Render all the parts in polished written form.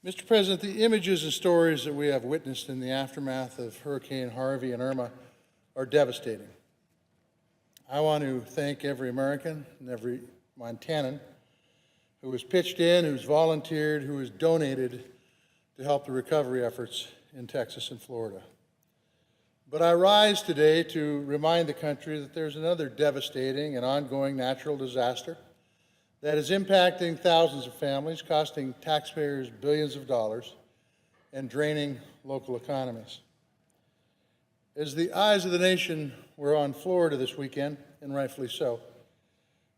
Mr. President, the images and stories that we have witnessed in the aftermath of Hurricane Harvey and Irma are devastating. I want to thank every American and every Montanan who has pitched in, who's volunteered, who has donated to help the recovery efforts in Texas and Florida. But I rise today to remind the country that there's another devastating and ongoing natural disaster that is impacting thousands of families, costing taxpayers billions of dollars, and draining local economies. As the eyes of the nation were on Florida this weekend, and rightfully so,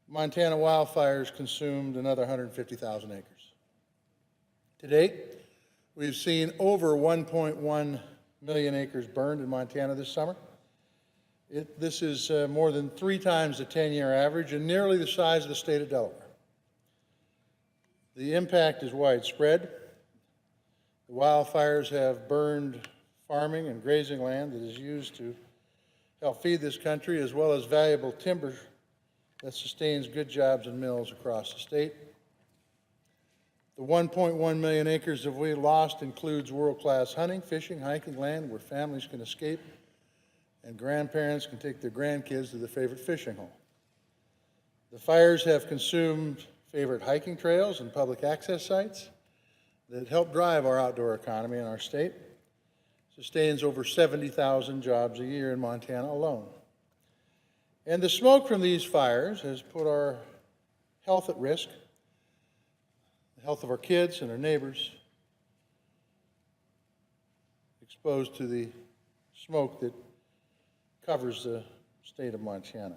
Montana wildfires consumed another 150,000 acres. To date, we've seen over 1.1 million acres burned in Montana this summer. This is more than 3 times the 10-year average and nearly the size of the state of Delaware. The impact is widespread. The wildfires have burned farming and grazing land that is used to help feed this country, as well as valuable timber that sustains good jobs and mills across the state. The 1.1 million acres that we lost includes world-class hunting, fishing, hiking land where families can escape and grandparents can take their grandkids to their favorite fishing hole. The fires have consumed favorite hiking trails and public access sites that help drive our outdoor economy in our state. Sustains over 70,000 jobs a year in Montana alone. And the smoke from these fires has put our health at risk, the health of our kids and our neighbors, exposed to the smoke that covers the state of Montana.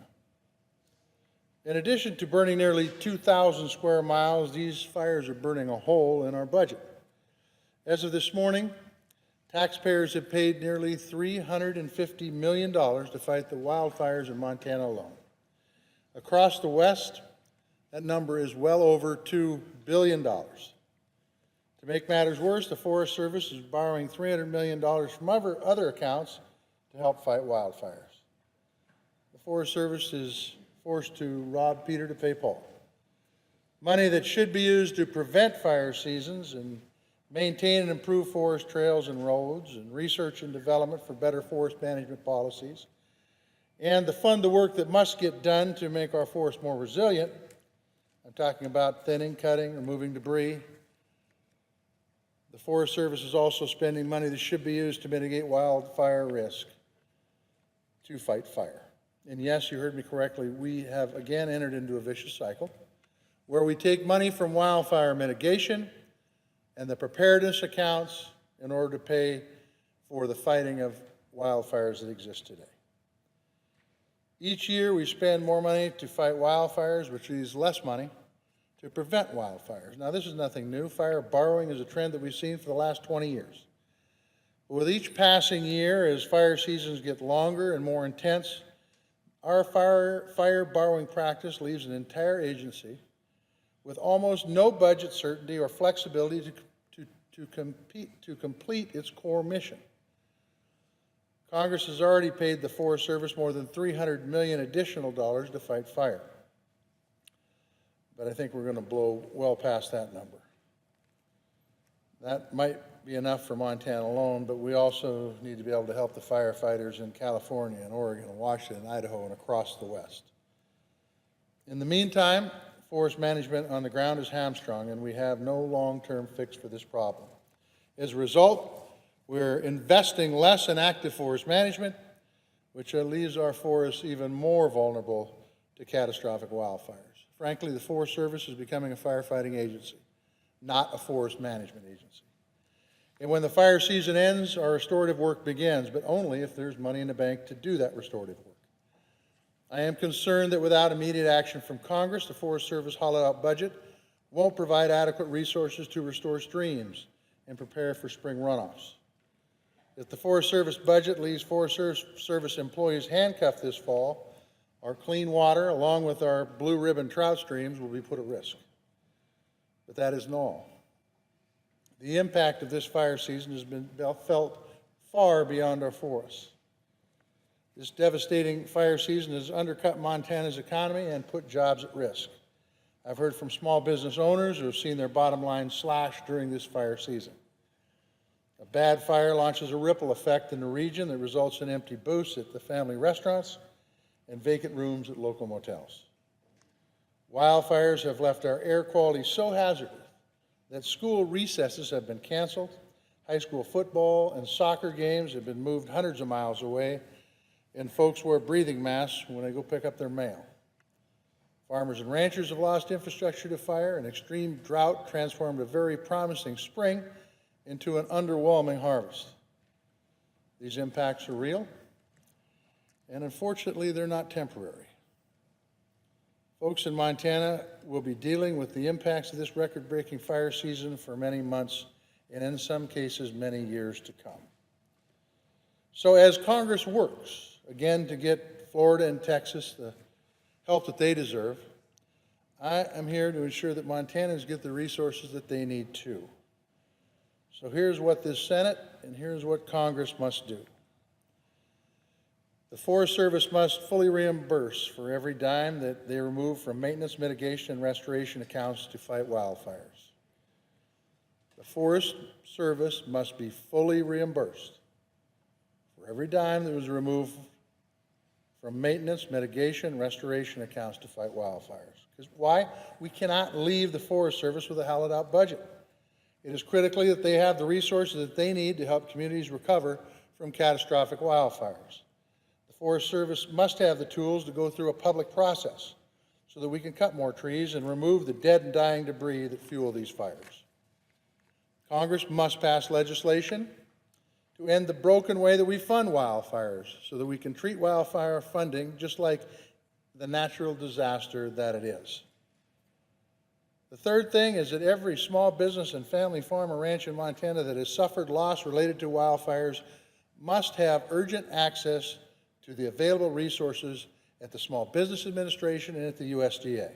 In addition to burning nearly 2,000 square miles, these fires are burning a hole in our budget. As of this morning, taxpayers have paid nearly $350 million to fight the wildfires in Montana alone. Across the West, that number is well over $2 billion. To make matters worse, the Forest Service is borrowing $300 million from other accounts to help fight wildfires. The Forest Service is forced to rob Peter to pay Paul. Money that should be used to prevent fire seasons and maintain and improve forest trails and roads and research and development for better forest management policies, and to fund the work that must get done to make our forests more resilient. I'm talking about thinning, cutting, removing debris. The Forest Service is also spending money that should be used to mitigate wildfire risk to fight fire. And yes, you heard me correctly, we have again entered into a vicious cycle where we take money from wildfire mitigation and the preparedness accounts in order to pay for the fighting of wildfires that exist today. Each year we spend more money to fight wildfires, which leaves less money to prevent wildfires. Now, this is nothing new. Fire borrowing is a trend that we've seen for the last 20 years. But with each passing year, as fire seasons get longer and more intense, our fire borrowing practice leaves an entire agency with almost no budget certainty or flexibility to complete its core mission. Congress has already paid the Forest Service more than $300 million additional dollars to fight fire. But I think we're going to blow well past that number. That might be enough for Montana alone, but we also need to be able to help the firefighters in California and Oregon and Washington and Idaho and across the West. In the meantime, forest management on the ground is hamstrung, and we have no long-term fix for this problem. As a result, we're investing less in active forest management, which leaves our forests even more vulnerable to catastrophic wildfires. Frankly, the Forest Service is becoming a firefighting agency, not a forest management agency. And when the fire season ends, our restorative work begins, but only if there's money in the bank to do that restorative work. I am concerned that without immediate action from Congress, the Forest Service hollowed-out budget won't provide adequate resources to restore streams and prepare for spring runoffs. If the Forest Service budget leaves Forest Service employees handcuffed this fall, our clean water, along with our blue ribbon trout streams, will be put at risk. But that isn't all. The impact of this fire season has been felt far beyond our forests. This devastating fire season has undercut Montana's economy and put jobs at risk. I've heard from small business owners who have seen their bottom line slashed during this fire season. A bad fire launches a ripple effect in the region that results in empty booths at the family restaurants and vacant rooms at local motels. Wildfires have left our air quality so hazardous that school recesses have been canceled, high school football and soccer games have been moved hundreds of miles away, and folks wear breathing masks when they go pick up their mail. Farmers and ranchers have lost infrastructure to fire, and extreme drought transformed a very promising spring into an underwhelming harvest. These impacts are real, and unfortunately, they're not temporary. Folks in Montana will be dealing with the impacts of this record-breaking fire season for many months, and in some cases, many years to come. So as Congress works, again, to get Florida and Texas the help that they deserve, I am here to ensure that Montanans get the resources that they need too. So here's what this Senate and here's what Congress must do. The Forest Service must fully reimburse for every dime that they remove from maintenance, mitigation, and restoration accounts to fight wildfires. The Forest Service must be fully reimbursed for every dime that was removed from maintenance, mitigation, restoration accounts to fight wildfires. Because why? We cannot leave the Forest Service with a hollowed out budget. It is critical that they have the resources that they need to help communities recover from catastrophic wildfires. The Forest Service must have the tools to go through a public process so that we can cut more trees and remove the dead and dying debris that fuel these fires. Congress must pass legislation to end the broken way that we fund wildfires so that we can treat wildfire funding just like the natural disaster that it is. The third thing is that every small business and family farm or ranch in Montana that has suffered loss related to wildfires must have urgent access to the available resources at the Small Business Administration and at the USDA.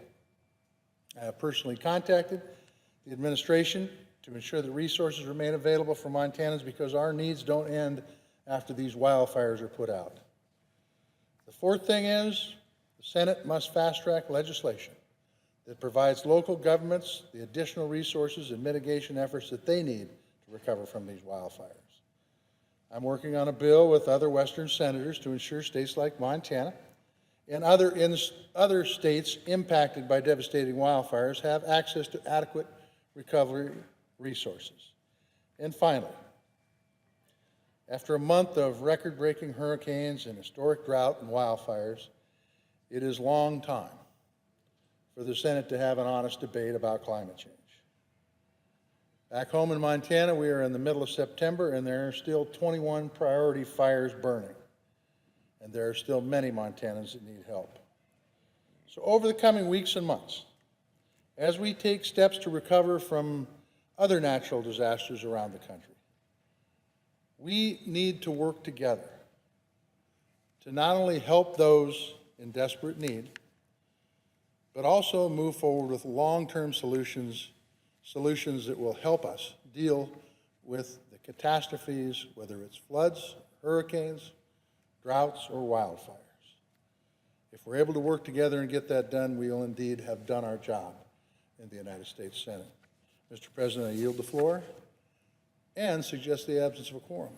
I have personally contacted the administration to ensure that resources remain available for Montanans because our needs don't end after these wildfires are put out. The fourth thing is the Senate must fast-track legislation that provides local governments the additional resources and mitigation efforts that they need to recover from these wildfires. I'm working on a bill with other Western senators to ensure states like Montana and other states impacted by devastating wildfires have access to adequate recovery resources. And finally, after a month of record-breaking hurricanes and historic drought and wildfires, it is long time for the Senate to have an honest debate about climate change. Back home in Montana, we are in the middle of September, and there are still 21 priority fires burning. And there are still many Montanans that need help. So over the coming weeks and months, as we take steps to recover from other natural disasters around the country, we need to work together to not only help those in desperate need, but also move forward with long-term solutions that will help us deal with the catastrophes, whether it's floods, hurricanes, droughts, or wildfires. If we're able to work together and get that done, we will indeed have done our job in the United States Senate. Mr. President, I yield the floor and suggest the absence of a quorum.